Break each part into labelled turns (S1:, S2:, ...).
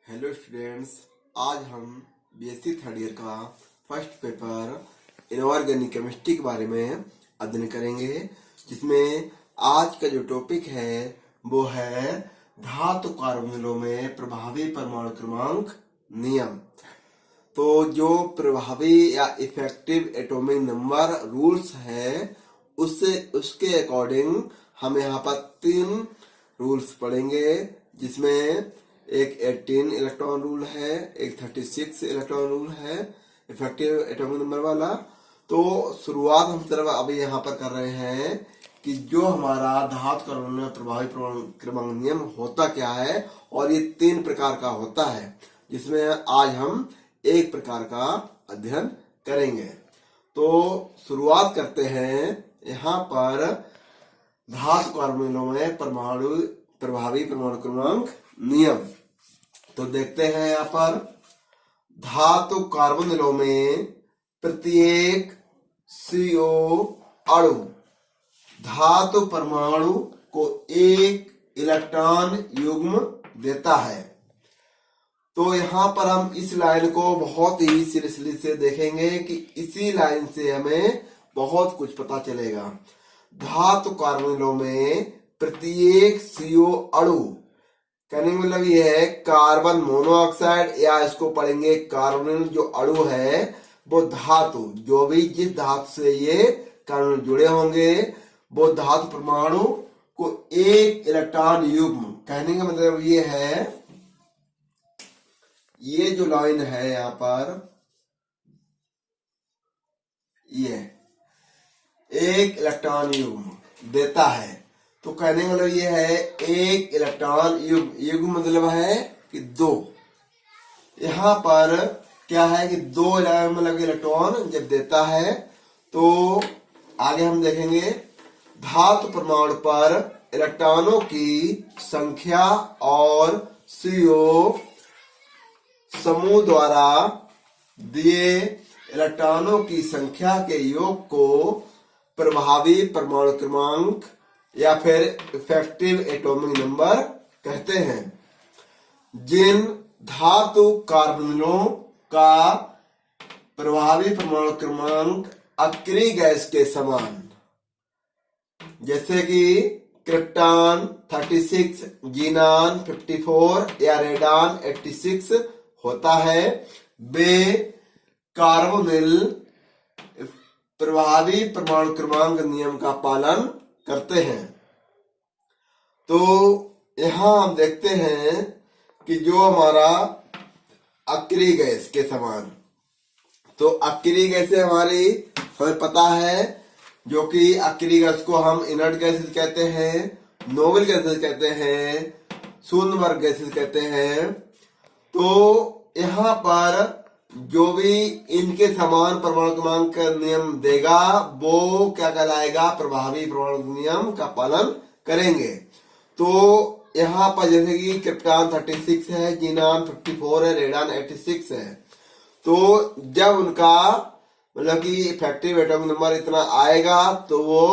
S1: Hello students, आज हम BSc third year का फर्स्ट पेपर इनऑर्गेनिक केमिस्ट्री के बारे में अध्ययन करेंगे, जिसमें आज का जो टॉपिक है वो है धातु कार्बोनिलों में प्रभावी परमाणु क्रमांक नियम। तो जो प्रभावी या इफेक्टिव एटॉमिक नंबर रूल्स है उसके अकॉर्डिंग हम यहाँ पर 3 रूल्स पढ़ेंगे, जिसमें एक 18 इलेक्ट्रॉन रूल है, एक 36 इलेक्ट्रॉन रूल है इफेक्टिव एटॉमिक नंबर वाला। तो शुरुआत हम सिर्फ अभी यहाँ पर कर रहे हैं कि जो हमारा धातु कार्बोनिल में प्रभावी परमाणु क्रमांक नियम होता क्या है, और ये 3 प्रकार का होता है, जिसमें आज हम एक प्रकार का अध्ययन करेंगे। तो शुरुआत करते हैं यहाँ पर धातु कार्बोनिलों में प्रभावी परमाणु क्रमांक नियम। तो देखते हैं यहाँ पर धातु कार्बोनिलों में प्रत्येक CO अणु धातु परमाणु को 1 इलेक्ट्रॉन युग्म देता है। तो यहाँ पर हम इस लाइन को बहुत ही सीरियसली से देखेंगे कि इसी लाइन से हमें बहुत कुछ पता चलेगा। धातु कार्बोनिलों में प्रत्येक CO अणु कहने का मतलब ये है कार्बन मोनोऑक्साइड, या इसको पढ़ेंगे कार्बोनिल जो अणु है वो धातु, जो भी जिस धातु से ये कार्बोनिल जुड़े होंगे वो धातु परमाणु को 1 इलेक्ट्रॉन युग्म। कहने का मतलब ये है, ये जो लाइन है यहाँ पर ये 1 इलेक्ट्रॉन युग्म देता है। तो कहने का मतलब ये है 1 इलेक्ट्रॉन युग्म मतलब है कि 2। यहाँ पर क्या है कि 2 मतलब इलेक्ट्रॉन जब देता है, तो आगे हम देखेंगे धातु परमाणु पर इलेक्ट्रॉनों की संख्या और CO समूह द्वारा दिए इलेक्ट्रॉनों की संख्या के योग को प्रभावी परमाणु क्रमांक या फिर इफेक्टिव एटॉमिक नंबर कहते हैं। जिन धातु कार्बोनिलों का प्रभावी परमाणु क्रमांक अक्रिय गैस के समान, जैसे कि क्रिप्टॉन 36, जीनान 54 या रेडान 86 होता है, वे कार्बोनिल प्रभावी परमाणु क्रमांक नियम का पालन करते हैं। तो यहां हम देखते हैं कि जो हमारा अक्रिय गैस के समान, तो अक्रिय गैसें हमारी हमें पता है, जो कि अक्रिय गैस को हम इनर्ट गैसेस कहते हैं, नोबल गैसेस कहते हैं, शून्य वर्ग गैसेस कहते हैं। तो यहाँ पर जो भी इनके समान परमाणु क्रमांक नियम देगा वो क्या कहलाएगा, प्रभावी परमाणु नियम का पालन करेंगे। तो यहाँ पर जैसे कि क्रिप्टॉन 36 है, जीनान 54 है, रेडान 86 है, तो जब उनका मतलब कि इफेक्टिव एटॉमिक नंबर इतना आएगा तो वो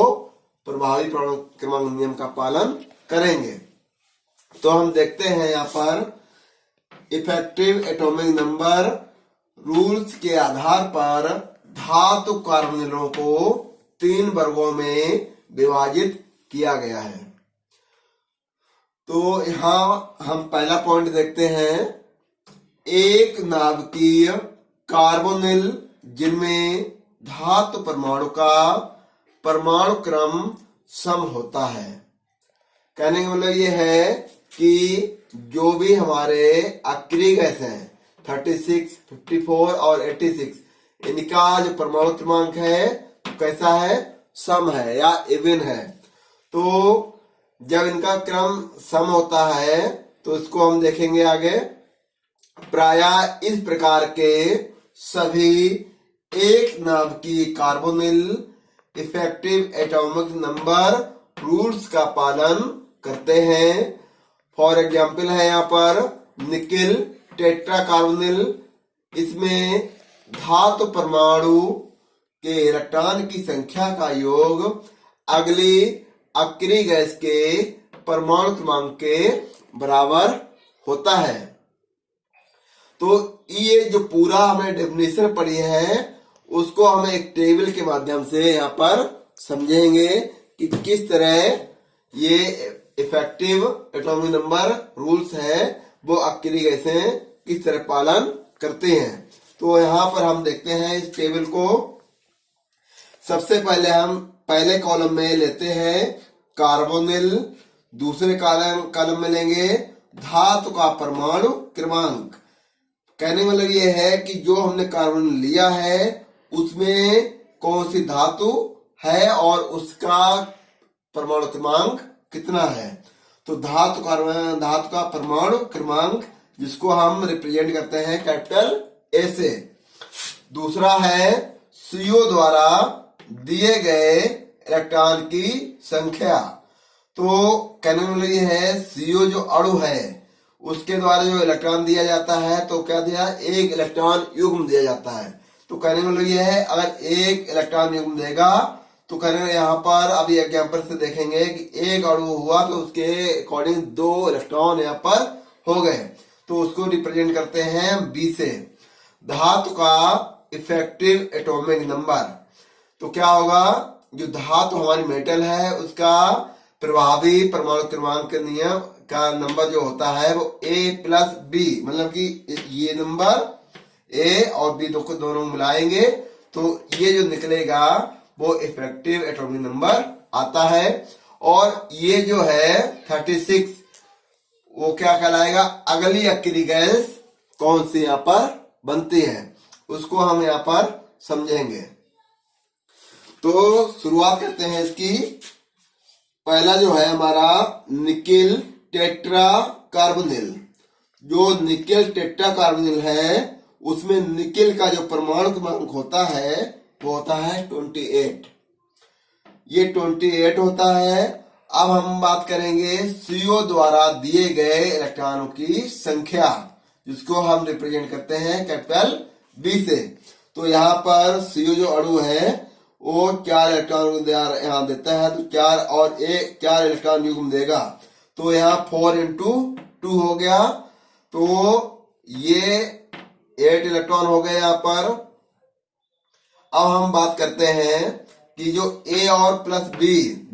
S1: प्रभावी परमाणु क्रमांक नियम का पालन करेंगे। तो हम देखते हैं यहाँ पर इफेक्टिव एटॉमिक नंबर रूल्स के आधार पर धातु कार्बोनिलों को 3 वर्गों में विभाजित किया गया है। तो यहाँ हम पहला पॉइंट देखते हैं, एक नाभिकीय कार्बोनिल जिनमें धातु परमाणु का परमाणु क्रम सम होता है। कहने का मतलब ये है कि जो भी हमारे अक्रिय गैस हैं 36, 54 और 86, इनका जो परमाणु क्रमांक है कैसा है, सम है या इवन है। तो जब इनका क्रम सम होता है तो इसको हम देखेंगे आगे। प्रायः इस प्रकार के सभी एक नाभिकीय carbonyl effective atomic number rules का पालन करते हैं। फॉर एग्जाम्पल है यहाँ पर निकिल टेट्रा कार्बोनिल, इसमें धातु परमाणु के इलेक्ट्रॉन की संख्या का योग अगली अक्रिय गैस के परमाणु क्रमांक के बराबर होता है। तो ये जो पूरा हमने डेफिनेशन पढ़ी है उसको हम एक टेबल के माध्यम से यहाँ पर समझेंगे कि किस तरह ये इफेक्टिव एटॉमिक नंबर रूल्स है वो अक्रिय गैसें किस तरह पालन करते हैं। तो यहाँ पर हम देखते हैं इस टेबल को। सबसे पहले हम पहले कॉलम में लेते हैं कार्बोनिल, दूसरे कॉलम में लेंगे धातु का परमाणु क्रमांक। कहने का मतलब ये है कि जो हमने कार्बन लिया है उसमें कौन सी धातु है और उसका परमाणु क्रमांक कितना है। तो धातु का परमाणु क्रमांक जिसको हम रिप्रेजेंट करते हैं कैपिटल ए से। दूसरा है CO द्वारा दिए गए इलेक्ट्रॉन की संख्या। तो कहने में ये है CO जो अणु है उसके द्वारा जो इलेक्ट्रॉन दिया जाता है तो क्या दिया, एक इलेक्ट्रॉन युग्म दिया जाता है। तो कहने में ये है अगर एक इलेक्ट्रॉन युग्म देगा तो कहने यहाँ पर अभी एग्जाम्पल से देखेंगे कि एक अणु हुआ तो उसके अकॉर्डिंग 2 इलेक्ट्रॉन यहाँ पर हो गए, तो उसको रिप्रेजेंट करते हैं B से। धातु का इफेक्टिव एटॉमिक नंबर, तो क्या होगा, जो धातु हमारी मेटल है उसका प्रभावी परमाणु क्रमांक नियम का नंबर जो होता है वो A+B, मतलब कि ये नंबर A और B दोनों मिलाएंगे तो ये जो निकलेगा वो इफेक्टिव एटॉमिक नंबर आता है। और ये जो है 36 वो क्या कहलाएगा, अगली अक्रिय गैस कौन सी यहाँ पर बनती है उसको हम यहाँ पर समझेंगे। तो शुरुआत करते हैं इसकी। पहला जो है हमारा निकेल टेट्रा कार्बोनिल। जो निकेल टेट्रा कार्बोनिल है उसमें निकेल का जो परमाणु क्रमांक होता है वो होता है 28। ये 28 होता है। अब हम बात करेंगे CO द्वारा दिए गए इलेक्ट्रॉनों की संख्या जिसको हम रिप्रेजेंट करते हैं कैपिटल B से। तो यहाँ पर CO जो अणु है वो 4 इलेक्ट्रॉन यहाँ देता है तो 4 और 4 इलेक्ट्रॉन युग्म देगा तो यहाँ 4 into 2 हो गया, तो ये 8 इलेक्ट्रॉन हो गए यहाँ पर। अब हम बात करते हैं कि जो A और प्लस B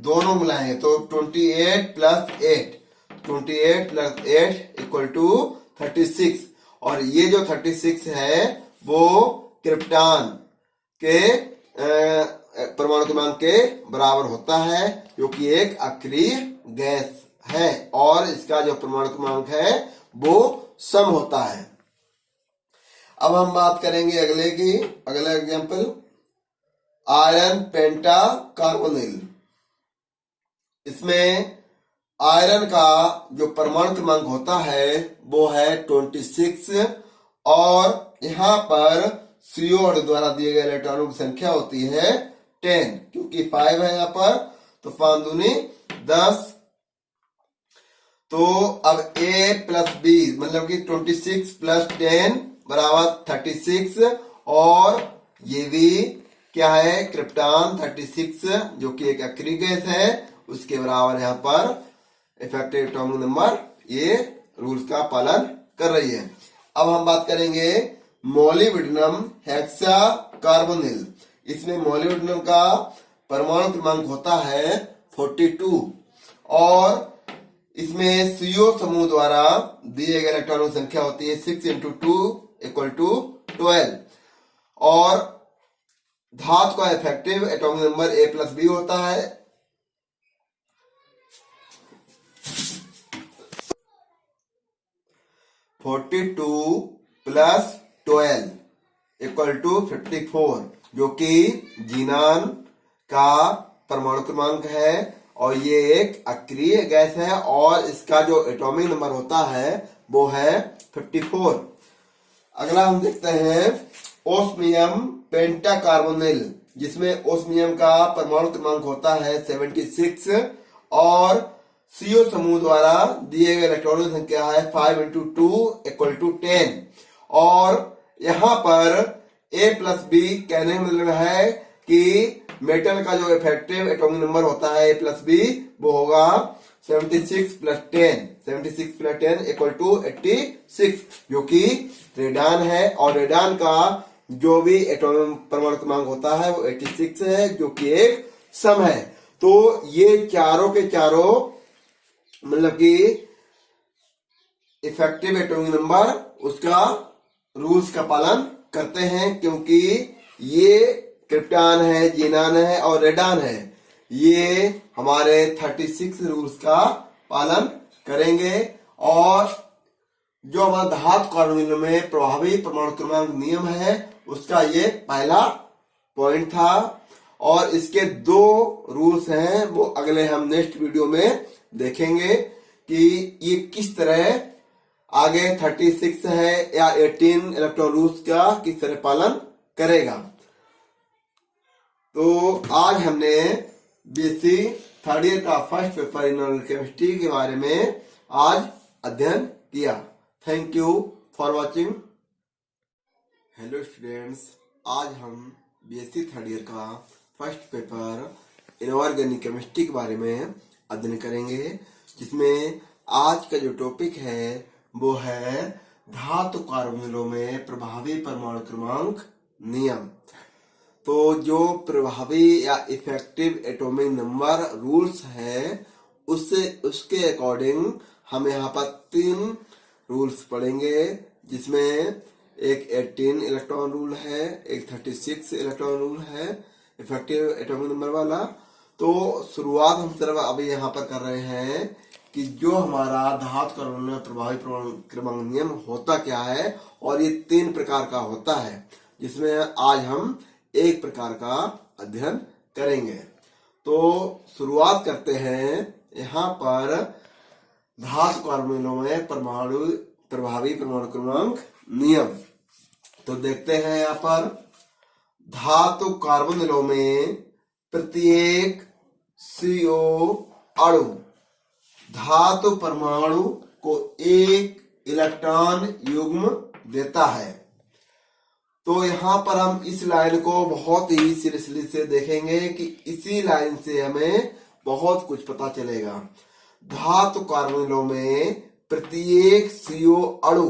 S1: दोनों मिलाएंगे तो 28 + 8 = 36 और ये जो 36 है वो क्रिप्टॉन के परमाणु क्रमांक के बराबर होता है जो कि एक अक्रिय गैस है और इसका जो परमाणु क्रमांक है वो सम होता है। अब हम बात करेंगे अगला एग्जांपल आयरन पेंटा कार्बोनिल। इसमें आयरन का जो परमाणु क्रमांक होता है वो है 26 और यहाँ पर CO द्वारा दिए गए इलेक्ट्रॉनों की संख्या होती है 10, क्योंकि 5 है यहाँ पर तो 5 दूनी 10। तो अब A+B मतलब कि 26 + 10 = 36 और ये भी क्या है क्रिप्टॉन 36 जो कि एक अक्रिय गैस है उसके बराबर यहाँ पर इफेक्टिव एटॉमिक नंबर ये रूल्स का पालन कर रही है। अब हम बात करेंगे मोलिब्डेनम हेक्सा कार्बोनिल। इसमें मोलिब्डेनम का परमाणु क्रमांक होता है 42 और इसमें CO समूह द्वारा दिए गए इलेक्ट्रॉनों की संख्या होती है 6 × 2 = 12 और धातु का इफेक्टिव एटॉमिक नंबर A+B होता है। (42 + 12 = 54 जो कि जीनान का परमाणु क्रमांक है और ये एक अक्रिय गैस है और इसका जो एटॉमिक नंबर होता है वो है 54। अगला हम देखते हैं ओस्मियम पेंटाकार्बोनिल जिसमें ओस्मियम का परमाणु क्रमांक होता है 76 और CO समूह द्वारा दिए गए इलेक्ट्रॉनों की संख्या है 5 × 2 = 10 और यहाँ पर A+B कहने में मिल रहा है कि मेटल का जो इफेक्टिव एटॉमिक नंबर होता है A+B वो होगा 76 + 10 = 86 जो कि रेडान है और रेडान का जो भी एटॉमिक परमाणु क्रमांक होता है वो 86 है, जो कि एक सम है। तो ये चारों के चारों मतलब कि इफेक्टिव एटॉमिक नंबर उसका रूल्स का पालन करते हैं, क्योंकि ये क्रिप्टॉन है, जीनान है और रेडान है, ये हमारे 36 रूल्स का पालन करेंगे। और जो हमारा धातु कार्बोनिलों में प्रभावी परमाणु क्रमांक नियम है उसका ये पहला पॉइंट था। और इसके 2 रूल्स हैं, वो अगले हम नेक्स्ट वीडियो में देखेंगे कि ये किस तरह आगे 36 है या 18 इलेक्ट्रॉन रूल्स का किस तरह पालन करेगा। तो आज हमने बीएससी थर्ड ईयर का फर्स्ट पेपर इनऑर्गेनिक केमिस्ट्री के बारे में आज अध्ययन किया। Thank you for watching. Hello students, आज हम बीएससी थर्ड ईयर का फर्स्ट पेपर इनऑर्गेनिक केमिस्ट्री के बारे में अध्ययन करेंगे, जिसमें आज का जो टॉपिक है वो है धातु कार्बोनिलों में प्रभावी परमाणु क्रमांक नियम। तो जो प्रभावी या इफेक्टिव एटॉमिक नंबर रूल्स है उसके अकॉर्डिंग हम यहाँ पर 3 रूल्स पढ़ेंगे, जिसमें एक 18 इलेक्ट्रॉन रूल है, एक 36 इलेक्ट्रॉन रूल है इफेक्टिव एटॉमिक नंबर वाला। तो शुरुआत हम सिर्फ अभी यहाँ पर कर रहे हैं कि जो हमारा धातु कार्बोनिल में प्रभावी परमाणु क्रमांक नियम होता क्या है, और ये 3 प्रकार का होता है, जिसमें आज हम एक प्रकार का अध्ययन करेंगे। तो शुरुआत करते हैं यहाँ पर धातु कार्बोनिलों में प्रभावी परमाणु क्रमांक नियम। तो देखते हैं यहाँ पर धातु कार्बोनिलों में प्रत्येक CO अणु धातु परमाणु को 1 इलेक्ट्रॉन युग्म देता है। तो यहाँ पर हम इस लाइन को बहुत ही सीरियसली से देखेंगे कि इसी लाइन से हमें बहुत कुछ पता चलेगा। धातु कार्बोनिलों में प्रत्येक CO अणु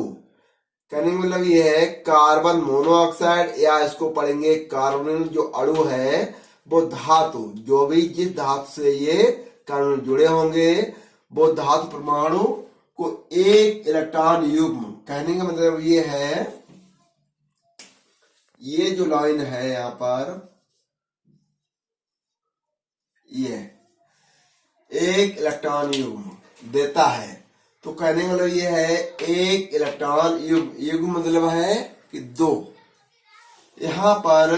S1: कहने का मतलब ये है कार्बन मोनोऑक्साइड, या इसको पढ़ेंगे कार्बोनिल जो अणु है वो धातु, जो भी जिस धातु से ये कार्बोनिल जुड़े होंगे वो धातु परमाणु को 1 इलेक्ट्रॉन युग्म, कहने का मतलब ये है, ये जो लाइन है यहाँ पर ये 1 इलेक्ट्रॉन युग्म देता है। तो कहने का मतलब ये है 1 इलेक्ट्रॉन युग्म मतलब है कि 2। यहाँ पर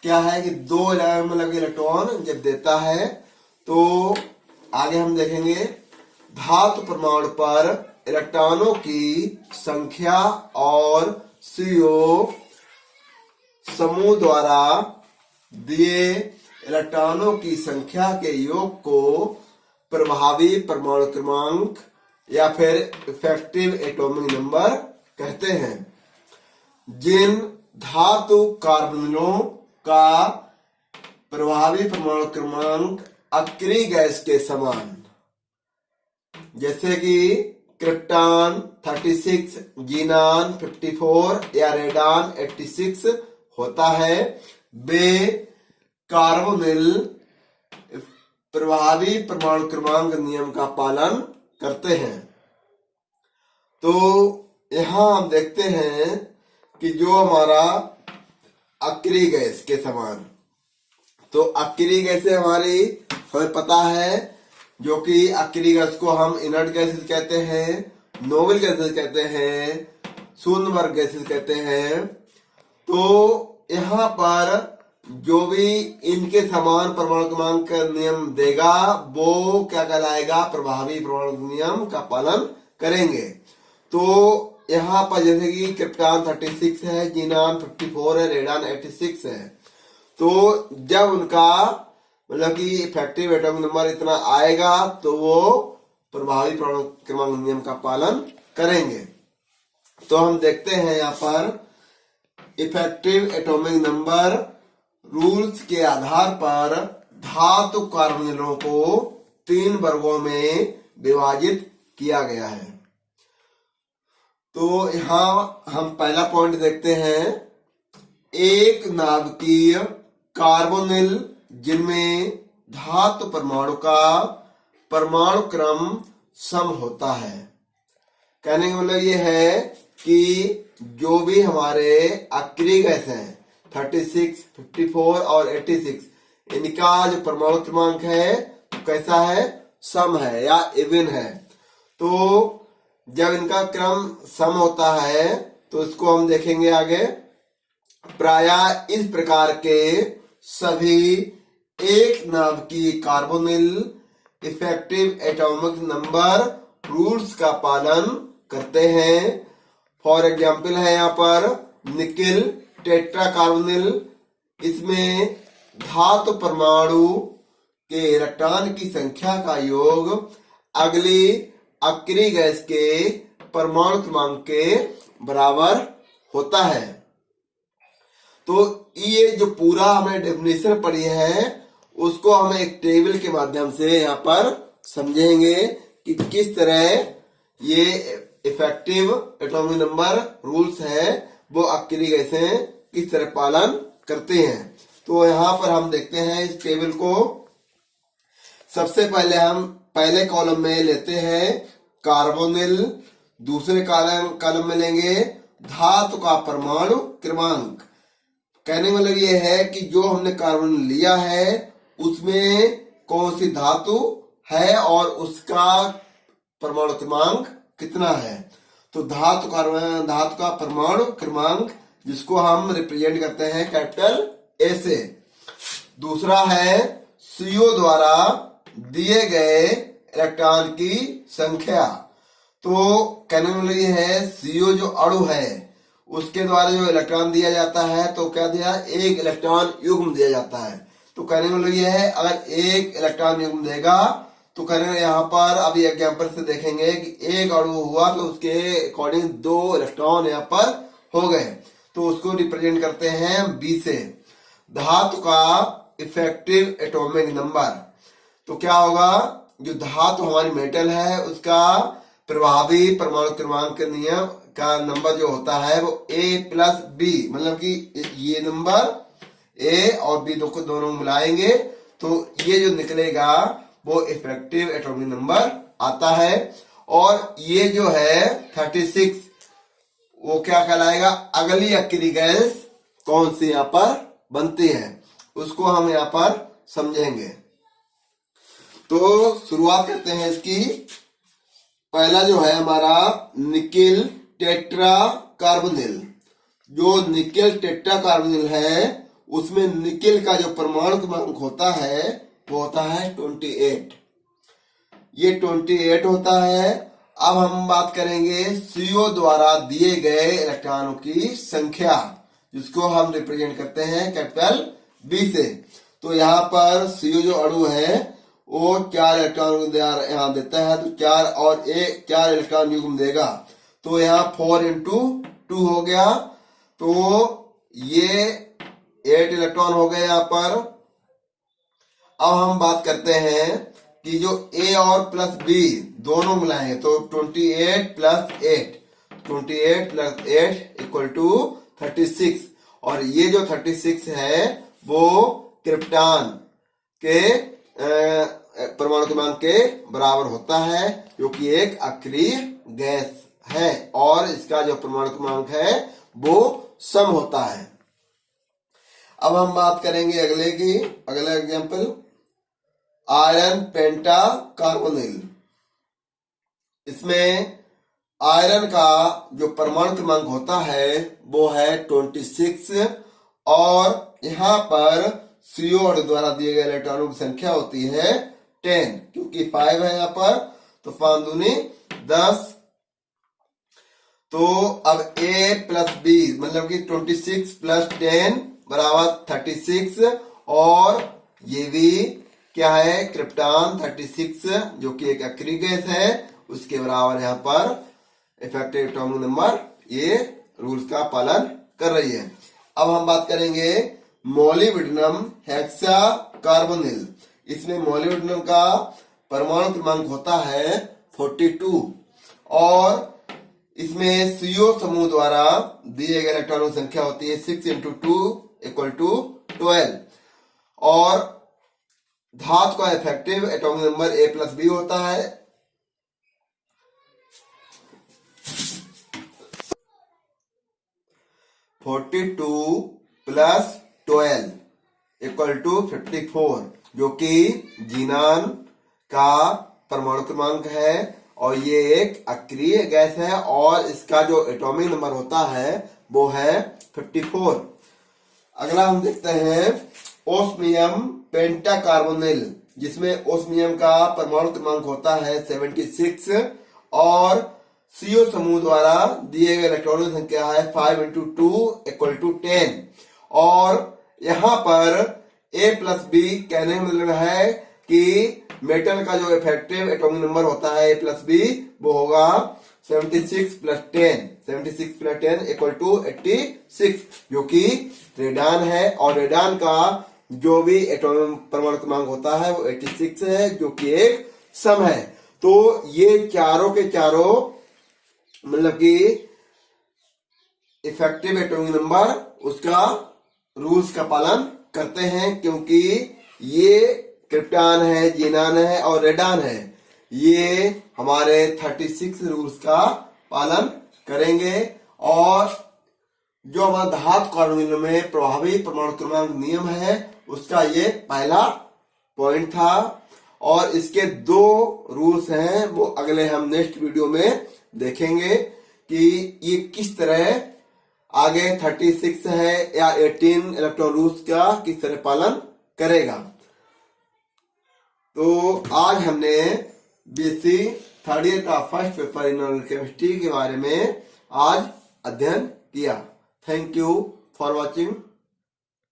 S1: क्या है कि 2 मतलब इलेक्ट्रॉन जब देता है तो आगे हम देखेंगे धातु परमाणु पर इलेक्ट्रॉनों की संख्या और CO समूह द्वारा दिए इलेक्ट्रॉनों की संख्या के योग को प्रभावी परमाणु क्रमांक या फिर इफेक्टिव एटॉमिक नंबर कहते हैं। जिन धातु कार्बोनिलों का प्रभावी परमाणु क्रमांक अक्रिय गैस के समान, जैसे कि क्रिप्टॉन 36, जीनान 54 या रेडान 86 होता है, वे कार्बोनिल प्रभावी परमाणु क्रमांक नियम का पालन करते हैं। तो यहां हम देखते हैं कि जो हमारा अक्रिय गैस के समान, तो अक्रिय गैसें हमारी हमें पता है, जो कि अक्रिय गैस को हम इनर्ट गैसेस कहते हैं, नोबल गैसेस कहते हैं, शून्य वर्ग गैसेस कहते हैं। तो यहाँ पर जो भी इनके समान परमाणु क्रमांक का नियम देगा वो क्या कहलाएगा, प्रभावी परमाणु नियम का पालन करेंगे। तो यहाँ पर जैसे कि क्रिप्टॉन 36 है, जीनान 54 है, रेडान 86 है, तो जब उनका मतलब कि इफेक्टिव एटॉमिक नंबर इतना आएगा तो वो प्रभावी परमाणु क्रमांक नियम का पालन करेंगे। तो हम देखते हैं यहाँ पर इफेक्टिव एटॉमिक नंबर रूल्स के आधार पर धातु कार्बोनिलों को 3 वर्गों में विभाजित किया गया है। तो यहाँ हम पहला पॉइंट देखते हैं, एक नाभिकीय कार्बोनिल जिनमें धातु परमाणु का परमाणु क्रम सम होता है। कहने का मतलब ये है कि जो भी हमारे अक्रिय गैस हैं 36, 54 और 86, इनका जो परमाणु क्रमांक है कैसा है, सम है या इवन है। तो जब इनका क्रम सम होता है तो इसको हम देखेंगे आगे। प्रायः इस प्रकार के सभी एक नाभिकीय carbonyl effective atomic number rules का पालन करते हैं। फॉर एग्जाम्पल है यहाँ पर निकिल टेट्रा कार्बोनिल, इसमें धातु परमाणु के इलेक्ट्रॉन की संख्या का योग अगली अक्रिय गैस के परमाणु क्रमांक के बराबर होता है। तो ये जो पूरा हमने डेफिनेशन पढ़ी है उसको हम एक टेबल के माध्यम से यहाँ पर समझेंगे कि किस तरह ये इफेक्टिव एटॉमिक नंबर रूल्स है वो अक्रिय गैसें किस तरह पालन करते हैं। तो यहाँ पर हम देखते हैं इस टेबल को। सबसे पहले हम पहले कॉलम में लेते हैं कार्बोनिल, दूसरे कॉलम में लेंगे धातु का परमाणु क्रमांक। कहने का मतलब ये है कि जो हमने कार्बन लिया है उसमें कौन सी धातु है और उसका परमाणु क्रमांक कितना है। तो धातु का परमाणु क्रमांक जिसको हम रिप्रेजेंट करते हैं कैपिटल ए से। दूसरा है CO द्वारा दिए गए इलेक्ट्रॉन की संख्या। तो कहने का मतलब ये है CO जो अणु है उसके द्वारा जो इलेक्ट्रॉन दिया जाता है तो क्या दिया, एक इलेक्ट्रॉन युग्म दिया जाता है। तो कहने का मतलब ये है अगर एक इलेक्ट्रॉन युग्म देगा तो कहने यहाँ पर अभी एग्जाम्पल से देखेंगे कि एक अणु हुआ तो उसके अकॉर्डिंग 2 इलेक्ट्रॉन यहाँ पर हो गए, तो उसको रिप्रेजेंट करते हैं B से। धातु का इफेक्टिव एटॉमिक नंबर, तो क्या होगा, जो धातु हमारी मेटल है उसका प्रभावी परमाणु क्रमांक के नियम का नंबर जो होता है वो A+B, मतलब कि ये नंबर A और B दोनों मिलाएंगे तो ये जो निकलेगा वो इफेक्टिव एटॉमिक नंबर आता है। और ये जो है 36 वो क्या कहलाएगा, अगली अक्रिय गैस कौन सी यहाँ पर बनती है उसको हम यहाँ पर समझेंगे। तो शुरुआत करते हैं इसकी। पहला जो है हमारा निकिल टेट्रा कार्बोनिल। जो निकिल टेट्रा कार्बोनिल है उसमें निकिल का जो परमाणु क्रमांक होता है वो होता है 28। ये 28 होता है। अब हम बात करेंगे CO द्वारा दिए गए इलेक्ट्रॉनों की संख्या जिसको हम रिप्रेजेंट करते हैं कैपिटल B से। तो यहाँ पर CO जो अणु है वो 4 इलेक्ट्रॉन यहाँ देता है, तो 4 और 4 इलेक्ट्रॉन युग्म देगा, तो यहाँ 4 × 2 हो गया, तो ये 8 इलेक्ट्रॉन हो गए यहाँ पर। अब हम बात करते हैं कि जो A और +B दोनों मिलाएंगे तो 28 + 8, 28 + 8 = 36, और ये जो 36 है वो क्रिप्टॉन के परमाणु क्रमांक के बराबर होता है जो कि एक अक्रिय गैस है और इसका जो परमाणु क्रमांक है वो सम होता है। अब हम बात करेंगे अगला एग्जांपल आयरन पेंटा कार्बोनिल। इसमें आयरन का जो परमाणु क्रमांक होता है वो है 26 और यहाँ पर CO द्वारा दिए गए इलेक्ट्रॉनों की संख्या होती है 10, क्योंकि 5 है यहाँ पर तो 5 दूनी 10। तो अब A+B मतलब कि 26 + 10 = 36, और ये भी क्या है, क्रिप्टॉन 36 जो कि एक अक्रिय गैस है उसके बराबर यहाँ पर इफेक्टिव एटॉमिक नंबर ये रूल्स का पालन कर रही है। अब हम बात करेंगे मोलिब्डेनम हेक्सा कार्बोनिल। इसमें मोलिब्डेनम का परमाणु क्रमांक होता है 42 और इसमें CO समूह द्वारा दिए गए इलेक्ट्रॉनों की संख्या होती है 6 × 2 = 12 और धातु का इफेक्टिव एटॉमिक नंबर A+B होता है। (42 + 12 = 54) जो कि ज़ीनान का परमाणु क्रमांक है और ये एक अक्रिय गैस है और इसका जो एटॉमिक नंबर होता है वो है 54। अगला हम देखते हैं ओस्मियम पेंटाकार्बोनिल, जिसमें ओस्मियम का परमाणु क्रमांक होता है 76 और CO समूह द्वारा दिए गए इलेक्ट्रॉनों की संख्या है 5 × 2 = 10 और यहाँ पर A+B कहने का मतलब है कि मेटल का जो इफेक्टिव एटॉमिक नंबर होता है A+B वो होगा 76 + 10 = 86, जो कि रेडान है और रेडान का जो भी एटॉमिक परमाणु क्रमांक होता है वो 86 है, जो कि एक सम है। तो ये चारों के चारों मतलब कि इफेक्टिव एटॉमिक नंबर उसका रूल्स का पालन करते हैं, क्योंकि ये क्रिप्टॉन है, ज़ीनान है और रेडान है, ये हमारे 36 रूल्स का पालन करेंगे। और जो हमारा धातु कानून में प्रभावी परमाणु क्रमांक नियम है उसका ये पहला पॉइंट था और इसके 2 रूल्स हैं, वो अगले हम नेक्स्ट वीडियो में देखेंगे कि ये किस तरह आगे 36 है या 18 इलेक्ट्रॉन रूल्स का किस तरह पालन करेगा। तो आज हमने BSc थर्ड ईयर का फर्स्ट पेपर इनऑर्गेनिक केमिस्ट्री के बारे में आज अध्ययन किया। Thank you for watching.